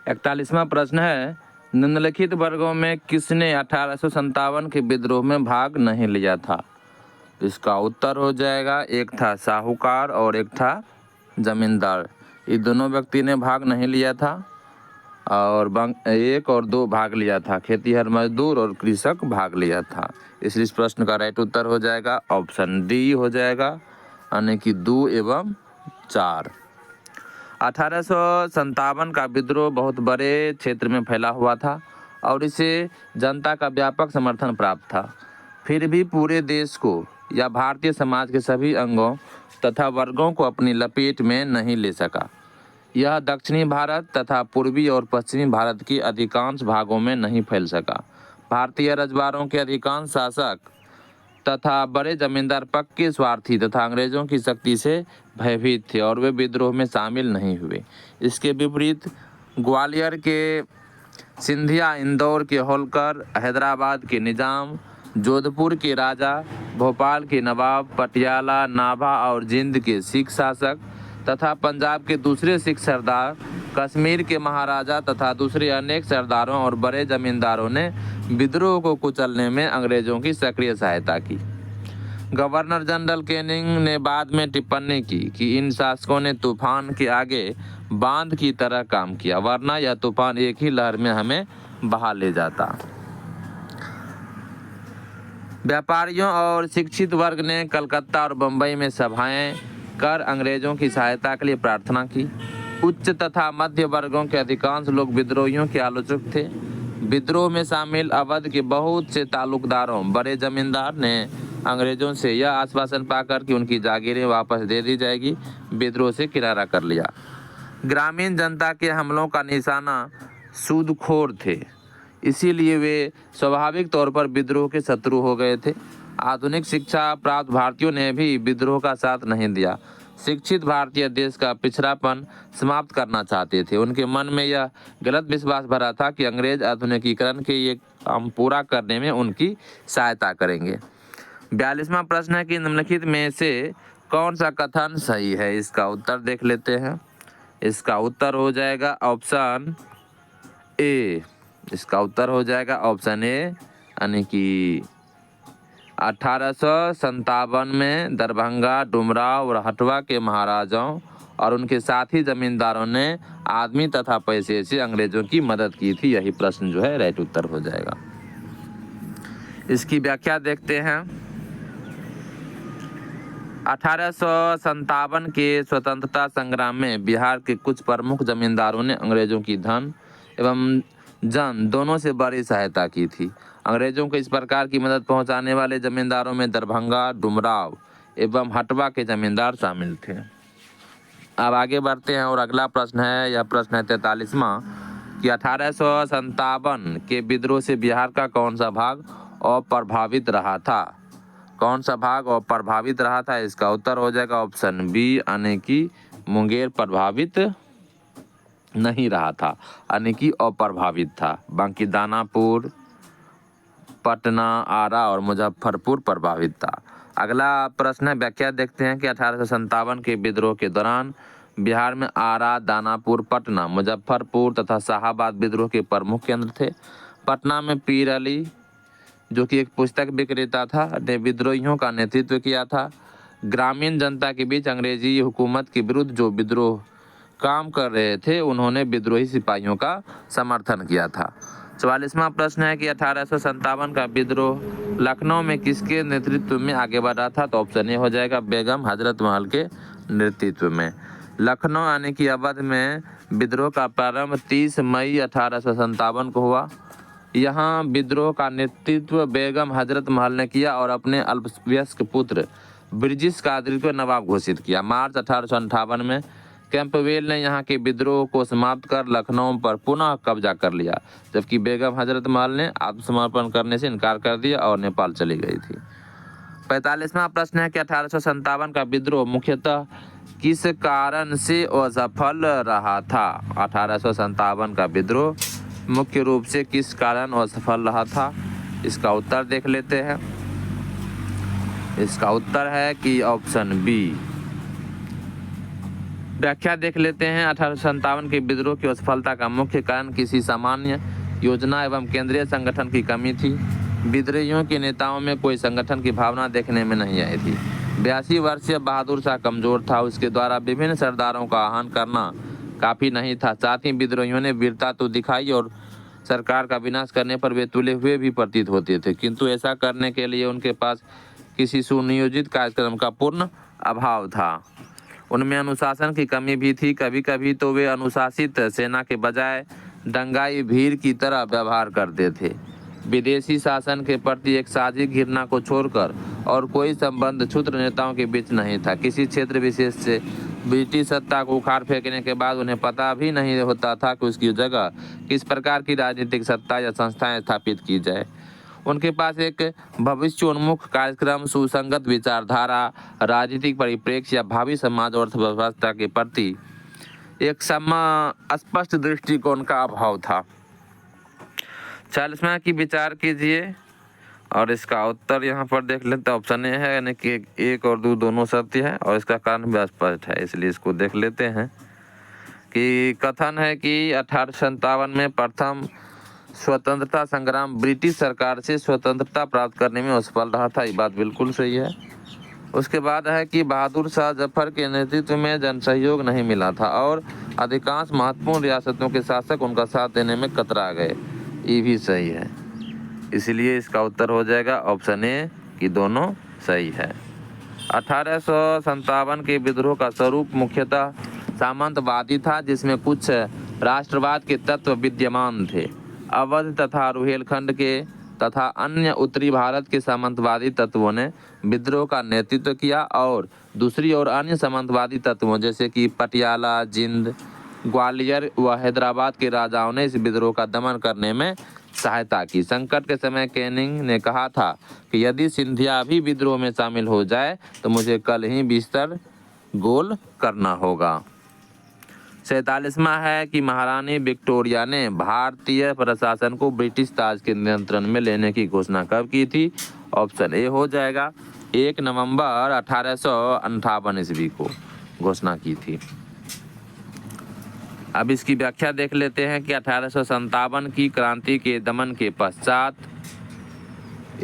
41वां प्रश्न है, निम्नलिखित वर्गों में किसने 1857 के विद्रोह में भाग नहीं लिया था? इसका उत्तर हो जाएगा, एक था साहूकार और एक था जमींदार। ये दोनों व्यक्ति ने भाग नहीं लिया था और 1 और 2 भाग लिया था। खेतीहर मजदूर और कृषक भाग लिया था। इसलिए इस प्रश्न का राइट उत्तर हो जाएगा ऑप्शन डी हो जाएगा, यानी कि 2 एवं 4। 1857 का विद्रोह बहुत बड़े क्षेत्र में फैला हुआ था और इसे जनता का व्यापक समर्थन प्राप्त था। फिर भी पूरे देश को या भारतीय समाज के सभी अंगों तथा वर्गों को अपनी लपेट में नहीं ले सका। यह दक्षिणी भारत तथा पूर्वी और पश्चिमी भारत के अधिकांश भागों में नहीं फैल सका। भारतीय रजवाड़ों के अधिकांश शासक तथा बड़े जमींदार पक्के स्वार्थी तथा अंग्रेजों की शक्ति से भयभीत थे और वे विद्रोह में शामिल नहीं हुए। इसके विपरीत ग्वालियर के सिंधिया, इंदौर के होलकर, हैदराबाद के निजाम, जोधपुर के राजा, भोपाल के नवाब, पटियाला, नाभा और जिंद के सिख शासक तथा पंजाब के दूसरे सिख सरदार, कश्मीर के महाराजा तथा दूसरे अनेक सरदारों और बड़े जमींदारों ने विद्रोह को कुचलने में अंग्रेजों की सक्रिय सहायता की। गवर्नर जनरल कैनिंग ने बाद में टिप्पणी की कि इन शासकों ने तूफान के आगे बांध की तरह काम किया, वरना यह तूफान एक ही लहर में हमें बहा ले जाता। व्यापारियों और शिक्षित वर्ग ने कलकत्ता और बंबई में सभाएं कर अंग्रेजों की सहायता के लिए प्रार्थना की। उच्च तथा मध्य वर्गों के अधिकांश लोग विद्रोहियों के आलोचक थे। विद्रोह में शामिल अवध के बहुत से तालुकदारों, बड़े जमींदार ने अंग्रेजों से यह आश्वासन पाकर कि उनकी जागीरें वापस दे दी जाएगी, विद्रोह से किनारा कर लिया। ग्रामीण जनता के हमलों का निशाना सूदखोर थे, इसीलिए वे स्वाभाविक तौर पर विद्रोह के शत्रु हो गए थे। आधुनिक शिक्षा प्राप्त भारतीयों ने भी विद्रोह का साथ नहीं दिया। शिक्षित भारतीय देश का पिछड़ापन समाप्त करना चाहते थे। उनके मन में यह गलत विश्वास भरा था कि अंग्रेज आधुनिकीकरण के ये काम पूरा करने में उनकी सहायता करेंगे। 42वां प्रश्न है कि निम्नलिखित में से कौन सा कथन सही है? इसका उत्तर देख लेते हैं। इसका उत्तर हो जाएगा ऑप्शन ए। इसका उत्तर हो जाएगा ऑप्शन ए, यानी कि 1857 में दरभंगा, डुमराव और हटवा के महाराजाओं और उनके साथी जमींदारों ने आदमी तथा पैसे से अंग्रेजों की मदद की थी। यही प्रश्न जो है राइट उत्तर हो जाएगा। इसकी व्याख्या देखते हैं। 1857 के स्वतंत्रता संग्राम में बिहार के कुछ प्रमुख जमींदारों ने अंग्रेजों की धन एवं जन दोनों से बड़ी सहायता की थी। अंग्रेजों को इस प्रकार की मदद पहुंचाने वाले जमींदारों में दरभंगा, डुमराव एवं हटवा के जमींदार शामिल थे। अब आगे बढ़ते हैं और अगला प्रश्न है, यह प्रश्न है 43वां कि 1857 के विद्रोह से बिहार का कौन सा भाग अप्रभावित रहा था? कौन सा भाग अप्रभावित रहा था? इसका उत्तर हो जाएगा ऑप्शन बी, यानी कि मुंगेर प्रभावित नहीं रहा था, यानी कि अप्रभावित था। बाकी दानापुर, पटना, आरा और मुजफ्फरपुर प्रभावित था। अगला प्रश्न है, व्याख्या देखते हैं कि 1857 के विद्रोह के दौरान बिहार में आरा, दानापुर, पटना, मुजफ्फरपुर तथा शाहाबाद विद्रोह के प्रमुख केंद्र थे। पटना में पीर अली, जो कि एक पुस्तक विक्रेता था, ने विद्रोहियों का नेतृत्व किया था। ग्रामीण जनता के बीच अंग्रेजी हुकूमत के विरुद्ध जो विद्रोह काम कर रहे थे, उन्होंने विद्रोही सिपाहियों का समर्थन किया था। 44वां प्रश्न है कि 1857 का विद्रोह लखनऊ में किसके नेतृत्व में आगे बढ़ा था? तो ऑप्शन ए हो जाएगा बेगम हजरत महल के नेतृत्व में। लखनऊ यानी कि अवध में विद्रोह का प्रारंभ 30 मई 1857 को हुआ। यहाँ विद्रोह का नेतृत्व बेगम हजरत महल ने किया और अपने अल्पवयस्क पुत्र ब्रिटिश कादरी को नवाब घोषित किया। मार्च 1858 में कैंपवेल ने यहाँ के विद्रोह को समाप्त कर लखनऊ पर पुनः कब्जा कर लिया, जबकि बेगम हजरत महल ने आत्मसमर्पण करने से इनकार कर दिया और नेपाल चली गई थी। 45वां प्रश्न है कि 1857 का विद्रोह मुख्यतः किस कारण से असफल रहा था? 1857 का विद्रोह मुख्य रूप से किस कारण असफल रहा था? इसका उत्तर देख लेते हैं। इसका उत्तर है कि ऑप्शन बी, व्याख्या देख लेते हैं। 1857 के विद्रोह की असफलता का मुख्य कारण किसी सामान्य योजना एवं केंद्रीय संगठन की कमी थी। विद्रोहियों के नेताओं में कोई संगठन की भावना देखने में नहीं आई थी। 82 वर्षीय बहादुर शाह कमजोर था, उसके द्वारा विभिन्न सरदारों का आह्वान करना काफ़ी नहीं था। साथ ही विद्रोहियों ने वीरता तो दिखाई और सरकार का विनाश करने पर वे तुले हुए भी प्रतीत होते थे, किंतु ऐसा करने के लिए उनके पास किसी सुनियोजित कार्यक्रम का पूर्ण अभाव था। उनमें अनुशासन की कमी भी थी। कभी कभी तो वे अनुशासित सेना के बजाय दंगाई भीड़ की तरह व्यवहार करते थे। विदेशी शासन के प्रति एक साझी घृणा को छोड़कर और कोई संबंध क्षुद्र नेताओं के बीच नहीं था। किसी क्षेत्र विशेष से ब्रिटिश सत्ता को उखाड़ फेंकने के बाद उन्हें पता भी नहीं होता था कि उसकी जगह किस प्रकार की राजनीतिक सत्ता या संस्थाएं स्थापित की जाए। उनके पास एक भविष्योन्मुख कार्यक्रम, सुसंगत विचारधारा, राजनीतिक परिप्रेक्ष्य या भावी समाज और अर्थव्यवस्था के प्रति एक स्पष्ट दृष्टिकोण का अभाव था। 40वां की विचार कीजिए और इसका उत्तर यहाँ पर देख लेते हैं। ऑप्शन ए है, यानी कि 1 और 2 दोनों सत्य है और इसका कारण भी स्पष्ट है, इसलिए इसको देख लेते हैं। कि कथन है कि 1857 में प्रथम स्वतंत्रता संग्राम ब्रिटिश सरकार से स्वतंत्रता प्राप्त करने में असफल रहा था। ये बात बिल्कुल सही है। उसके बाद है कि बहादुर शाह जफर के नेतृत्व में जनसहयोग नहीं मिला था और अधिकांश महत्वपूर्ण रियासतों के शासक उनका साथ देने में कतरा गए। ये भी सही है, इसलिए इसका उत्तर हो जाएगा ऑप्शन ए कि दोनों सही है। 1857 के विद्रोह का स्वरूप मुख्यतः सामंतवादी था, जिसमें कुछ राष्ट्रवाद के तत्व विद्यमान थे। अवध तथा रुहेलखंड के तथा अन्य उत्तरी भारत के सामंतवादी तत्वों ने विद्रोह का नेतृत्व किया और दूसरी ओर अन्य सामंतवादी तत्वों जैसे कि पटियाला, जिंद, ग्वालियर व हैदराबाद के राजाओं ने इस विद्रोह का दमन करने में सहायता की। संकट के समय कैनिंग ने कहा था कि यदि सिंधिया भी विद्रोह में शामिल हो जाए तो मुझे कल ही बिस्तर गोल करना होगा। 47वां है कि महारानी विक्टोरिया ने भारतीय प्रशासन को ब्रिटिश ताज के नियंत्रण में लेने की घोषणा कब की थी? ऑप्शन ए हो जाएगा 1 नवंबर 1858 ईस्वी को घोषणा की थी। अब इसकी व्याख्या देख लेते हैं कि 1857 की क्रांति के दमन के पश्चात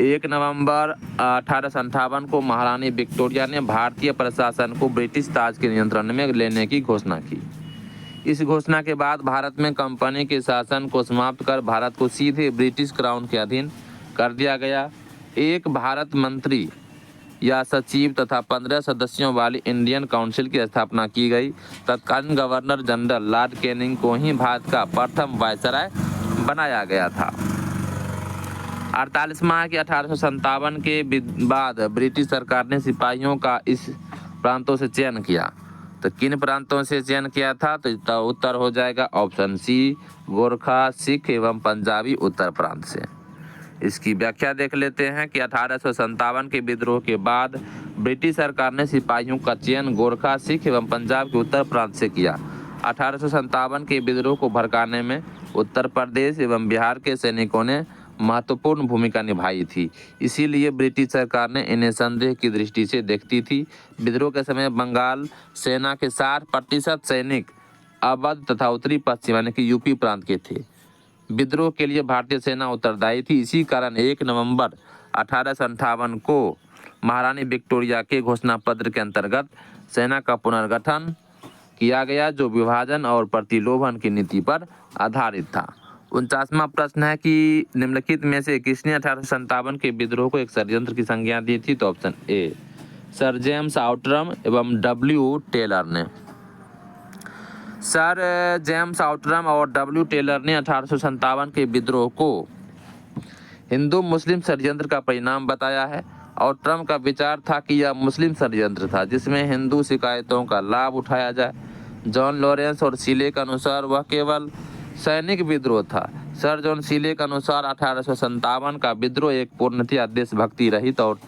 1 नवंबर 1858 को महारानी विक्टोरिया ने भारतीय प्रशासन को ब्रिटिश ताज के नियंत्रण में लेने की घोषणा की। इस घोषणा के बाद भारत में कंपनी के शासन को समाप्त कर भारत को सीधे ब्रिटिश क्राउन के अधीन कर दिया गया। एक भारत मंत्री या सचिव तथा 15 सदस्यों वाली इंडियन काउंसिल की स्थापना की गई। तत्कालीन गवर्नर जनरल लॉर्ड कैनिंग को ही भारत का प्रथम वायसराय बनाया गया था। 48वां कि 1857 के बाद ब्रिटिश सरकार ने सिपाहियों का इस प्रांतों से चयन किया। तो किन प्रांतों से चयन किया था? तो उत्तर हो जाएगा ऑप्शन सी, गोरखा, सिख एवं पंजाबी उत्तर प्रांत से। इसकी व्याख्या देख लेते हैं कि 1857 के विद्रोह के बाद ब्रिटिश सरकार ने सिपाहियों का चयन गोरखा, सिख एवं पंजाब के उत्तर प्रांत से किया। 1857 के विद्रोह को भड़काने में उत्तर प्रदेश एवं बिहार के सैनिकों ने महत्वपूर्ण भूमिका निभाई थी, इसीलिए ब्रिटिश सरकार ने इन्हें संदेह की दृष्टि से देखती थी। विद्रोह के समय बंगाल सेना के 60% सैनिक अवध तथा उत्तरी पश्चिम यानी कि यूपी प्रांत के थे। विद्रोह के लिए भारतीय सेना उत्तरदायी थी। इसी कारण 1 नवंबर 1858 को महारानी विक्टोरिया के घोषणा पत्र के अंतर्गत सेना का पुनर्गठन किया गया, जो विभाजन और प्रतिलोभन की नीति पर आधारित था। 49वां प्रश्न है कि निम्नलिखित में से किसने 1857 के विद्रोह को एक षड्यंत्र की संज्ञा दी थी? तो option A sir James Outram एवं डब्ल्यू टेलर ने। सर जेम्स आउटरम और डब्ल्यू टेलर ने 1857 के विद्रोह को हिंदू मुस्लिम षड्यंत्र का परिणाम बताया है। आउटरम का विचार था कि यह मुस्लिम षड्यंत्र था जिसमें हिंदू शिकायतों का लाभ उठाया जाए। जॉन लॉरेंस और सीले के अनुसार वह केवल सैनिक विद्रोह था। सर जॉन सीले के अनुसार 1857 का विद्रोह एक पूर्णतः देशभक्ति रहित और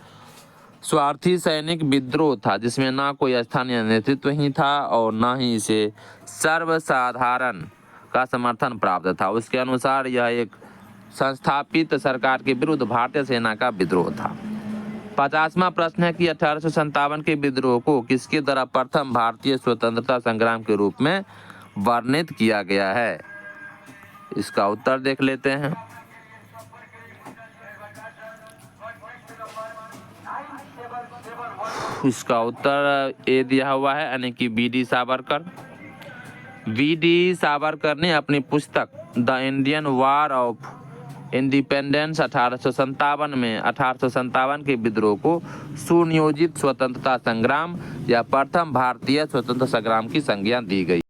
स्वार्थी सैनिक विद्रोह था, जिसमें ना कोई स्थानीय नेतृत्व ही था और ना ही इसे सर्वसाधारण का समर्थन प्राप्त था। उसके अनुसार यह एक संस्थापित सरकार के विरुद्ध भारतीय सेना का विद्रोह था। 50वां प्रश्न है कि 1857 के विद्रोह को किसके द्वारा प्रथम भारतीय स्वतंत्रता संग्राम के रूप में वर्णित किया गया है? इसका उत्तर देख लेते हैं। इसका उत्तर ए दिया हुआ है, यानी कि वी.डी. सावरकर। वी.डी. सावरकर ने अपनी पुस्तक the Indian war of independence 1857 के विद्रोह को सुनियोजित स्वतंत्रता संग्राम या प्रथम भारतीय स्वतंत्रता संग्राम की संज्ञा दी गई।